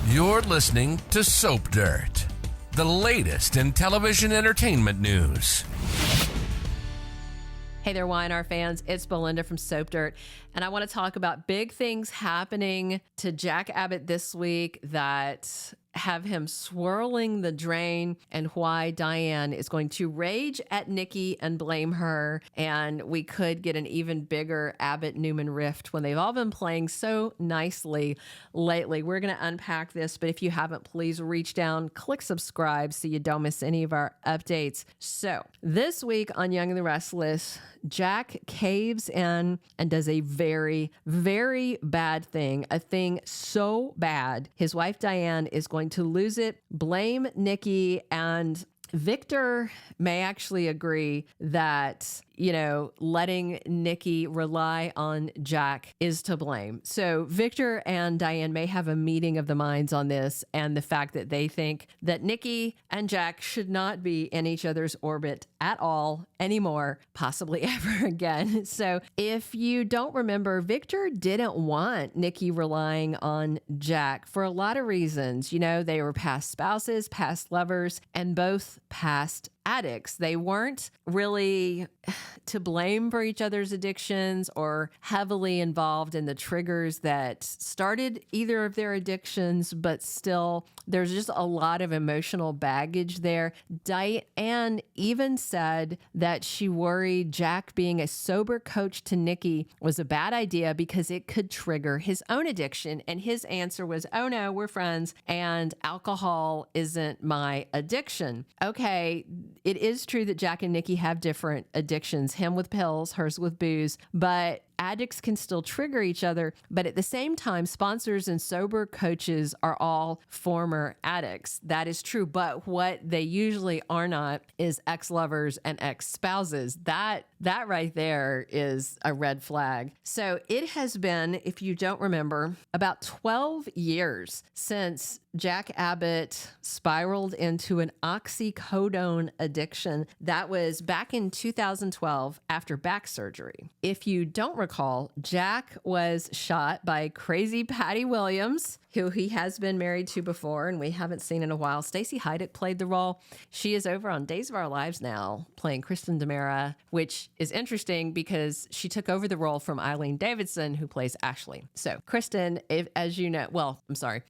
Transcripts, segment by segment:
You're listening to Soap Dirt, the latest in television entertainment news. Hey there, Y&R fans. It's Belinda from Soap Dirt, and I want to talk about big things happening to Jack Abbott this week that have him swirling the drain, and why Diane is going to rage at Nikki and blame her, and we could get an even bigger Abbott-Newman rift when they've all been playing so nicely lately. We're going to unpack this, but if you haven't, please reach down, click subscribe so you don't miss any of our updates. So this week on Young and the Restless, Jack caves in and does a very, very bad thing, a thing so bad his wife Diane is going to lose it, blame Nikki, and Victor may actually agree that, letting Nikki rely on Jack is to blame. So Victor and Diane may have a meeting of the minds on this, and the fact that they think that Nikki and Jack should not be in each other's orbit at all anymore, possibly ever again. So if you don't remember, Victor didn't want Nikki relying on Jack for a lot of reasons. They were past spouses, past lovers, and both past addicts. They weren't really to blame for each other's addictions or heavily involved in the triggers that started either of their addictions, but still there's just a lot of emotional baggage there. Diane even said that she worried Jack being a sober coach to Nikki was a bad idea because it could trigger his own addiction. And his answer was, oh no, we're friends and alcohol isn't my addiction. Okay, it is true that Jack and Nikki have different addictions, him with pills, hers with booze, but addicts can still trigger each other. But at the same time, sponsors and sober coaches are all former addicts. That is true. But what they usually are not is ex-lovers and ex-spouses. That right there is a red flag. So it has been, if you don't remember, about 12 years since Jack Abbott spiraled into an oxycodone addiction. That was back in 2012 after back surgery. If you don't recall, Jack was shot by crazy Patty Williams, who he has been married to before and we haven't seen in a while. Stacey Heideck played the role. She is over on Days of Our Lives now playing Kristen DeMera, which is interesting because she took over the role from Eileen Davidson, who plays Ashley. So Kristen,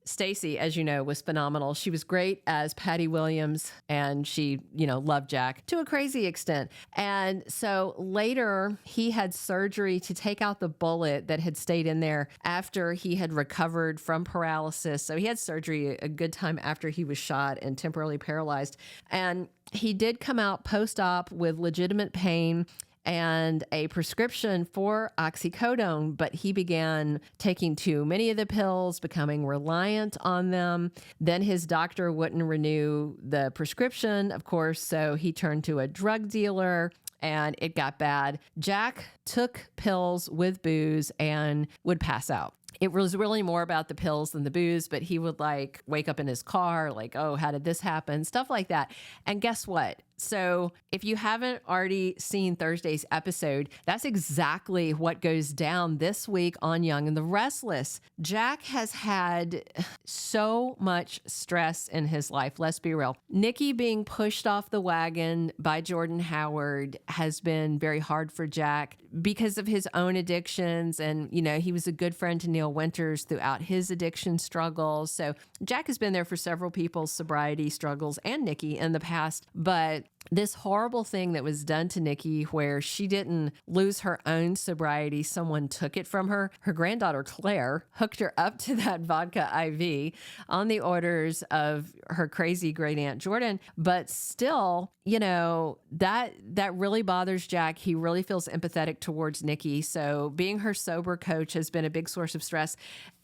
Stacey, as you know, was phenomenal. She was great as Patty Williams, and she, loved Jack to a crazy extent. And so later he had surgery to take out the bullet that had stayed in there after he had recovered from paralysis. So he had surgery a good time after he was shot and temporarily paralyzed. And he did come out post-op with legitimate pain and a prescription for oxycodone, but he began taking too many of the pills, becoming reliant on them. Then his doctor wouldn't renew the prescription, of course, so he turned to a drug dealer, and it got bad. Jack took pills with booze and would pass out. It was really more about the pills than the booze, but he would wake up in his car, oh, how did this happen? Stuff like that. And guess what? So if you haven't already seen Thursday's episode, that's exactly what goes down this week on Young and the Restless. Jack has had so much stress in his life. Let's be real. Nikki being pushed off the wagon by Jordan Howard has been very hard for Jack because of his own addictions. And, he was a good friend to Neil Winters throughout his addiction struggles. So Jack has been there for several people's sobriety struggles and Nikki in the past, but this horrible thing that was done to Nikki where she didn't lose her own sobriety, someone took it from her. Her granddaughter, Claire, hooked her up to that vodka IV on the orders of her crazy great aunt Jordan. But still, that really bothers Jack. He really feels empathetic towards Nikki. So being her sober coach has been a big source of stress,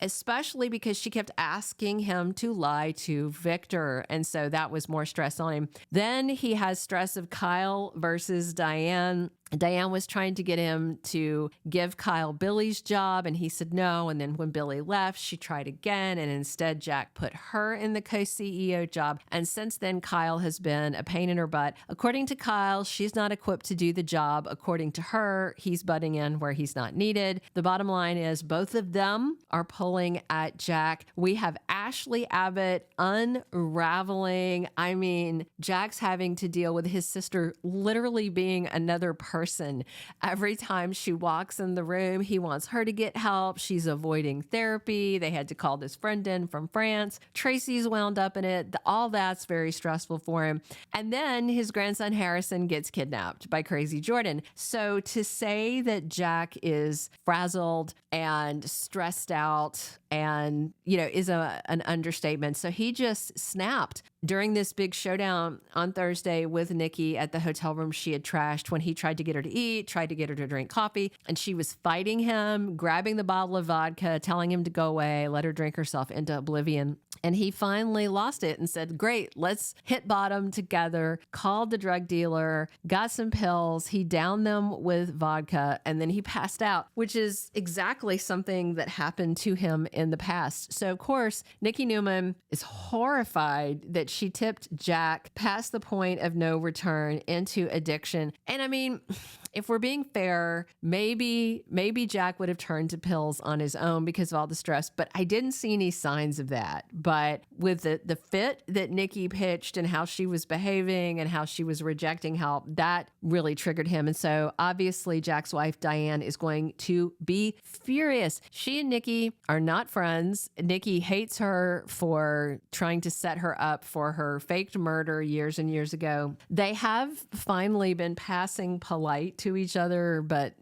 especially because she kept asking him to lie to Victor. And so that was more stress on him. Then he has stress of Kyle versus Diane. Diane was trying to get him to give Kyle Billy's job, and he said no. And then when Billy left, she tried again, and instead Jack put her in the co-CEO job. And since then, Kyle has been a pain in her butt. According to Kyle, she's not equipped to do the job. According to her, he's butting in where he's not needed. The bottom line is both of them are pulling at Jack. We have Ashley Abbott unraveling. I mean, Jack's having to deal with his sister literally being another person. Every time she walks in the room, he wants her to get help. She's avoiding therapy. They had to call this friend in from France. Tracy's wound up in it. All that's very stressful for him. And then his grandson Harrison gets kidnapped by Crazy Jordan. So to say that Jack is frazzled and stressed out and, is an understatement. So he just snapped during this big showdown on Thursday with Nikki at the hotel room she had trashed when he tried to get her to eat, tried to get her to drink coffee, and she was fighting him, grabbing the bottle of vodka, telling him to go away, let her drink herself into oblivion. And he finally lost it and said, great, let's hit bottom together, called the drug dealer, got some pills, he downed them with vodka, and then he passed out, which is exactly something that happened to him in the past. So, of course, Nikki Newman is horrified that she tipped Jack past the point of no return into addiction. And I mean, if we're being fair, maybe Jack would have turned to pills on his own because of all the stress, but I didn't see any signs of that. But with the fit that Nikki pitched and how she was behaving and how she was rejecting help, that really triggered him. And so obviously Jack's wife, Diane, is going to be furious. She and Nikki are not friends. Nikki hates her for trying to set her up for her faked murder years and years ago. They have finally been passing polite to each other, but,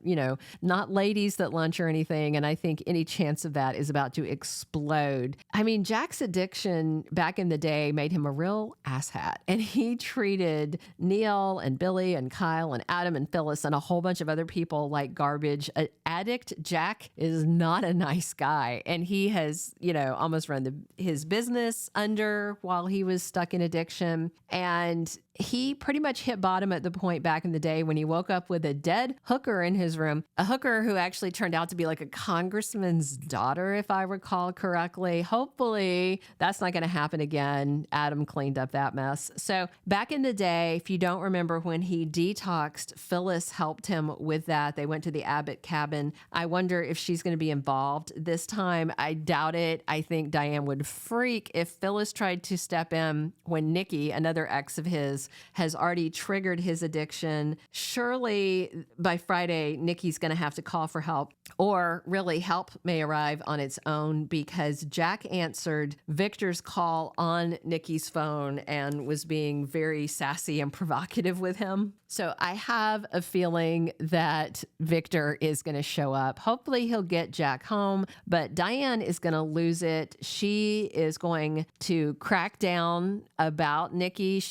not ladies that lunch or anything. And I think any chance of that is about to explode. I mean, Jack's addiction back in the day made him a real asshat. And he treated Neil and Billy and Kyle and Adam and Phyllis and a whole bunch of other people like garbage. Addict Jack is not a nice guy. And he has, almost run his business under while he was stuck in addiction. And he pretty much hit bottom at the point back in the day when he woke up with a dead hooker in his room, a hooker who actually turned out to be like a congressman's daughter, if I recall correctly. Hopefully that's not going to happen again. Adam cleaned up that mess. So back in the day, if you don't remember when he detoxed, Phyllis helped him with that. They went to the Abbott cabin. I wonder if she's going to be involved this time. I doubt it. I think Diane would freak if Phyllis tried to step in when Nikki, another ex of his, has already triggered his addiction. Surely by Friday, Nikki's going to have to call for help, or really help may arrive on its own, because Jack answered Victor's call on Nikki's phone and was being very sassy and provocative with him. So I have a feeling that Victor is going to show up. Hopefully he'll get Jack home, but Diane is going to lose it. She is going to crack down about Nikki.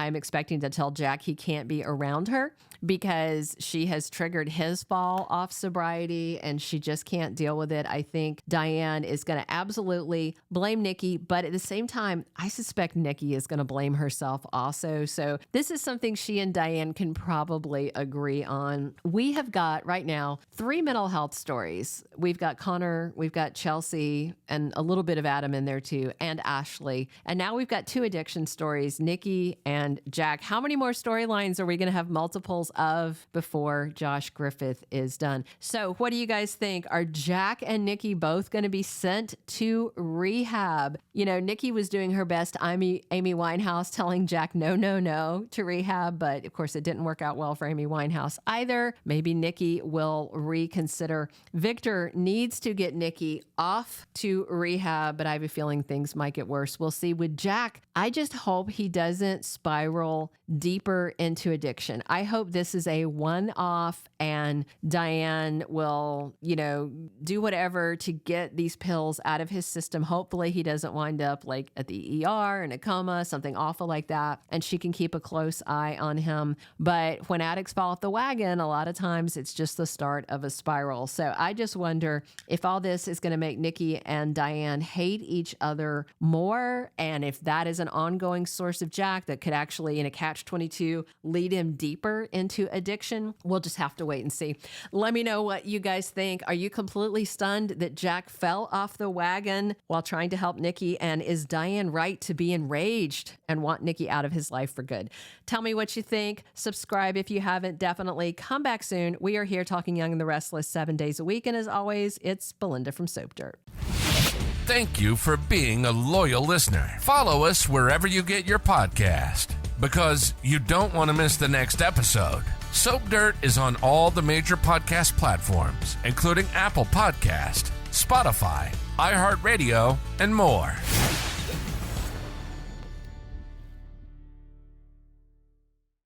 I'm expecting to tell Jack he can't be around her because she has triggered his fall off sobriety and she just can't deal with it. I think Diane is going to absolutely blame Nikki, but at the same time, I suspect Nikki is going to blame herself also. So this is something she and Diane can probably agree on. We have got right now 3 mental health stories. We've got Connor, we've got Chelsea, and a little bit of Adam in there too, and Ashley. And now we've got 2 addiction stories, Nikki and Jack. How many more storylines are we going to have multiples of before Josh Griffith is done? So what do you guys think? Are Jack and Nikki both going to be sent to rehab? Nikki was doing her best Amy Winehouse, telling Jack no to rehab, but of course it didn't work out well for Amy Winehouse either. Maybe Nikki will reconsider. Victor needs to get Nikki off to rehab, but I have a feeling things might get worse. We'll see. With Jack, I just hope he doesn't spiral deeper into addiction. I hope this is a one-off and Diane will, do whatever to get these pills out of his system. Hopefully he doesn't wind up like at the ER in a coma, something awful like that, and she can keep a close eye on him. But when addicts fall off the wagon, a lot of times it's just the start of a spiral. So I just wonder if all this is going to make Nikki and Diane hate each other more, and if that is an ongoing source of Jack that could actually, in a catch-22, lead him deeper into into addiction? We'll just have to wait and see. Let me know what you guys think. Are you completely stunned that Jack fell off the wagon while trying to help Nikki? And is Diane right to be enraged and want Nikki out of his life for good? Tell me what you think. Subscribe if you haven't. Definitely come back soon. We are here talking Young and the Restless 7 days a week. And as always, it's Belinda from Soap Dirt. Thank you for being a loyal listener. Follow us wherever you get your podcast, because you don't want to miss the next episode. Soap Dirt is on all the major podcast platforms, including Apple Podcast, Spotify, iHeartRadio, and more.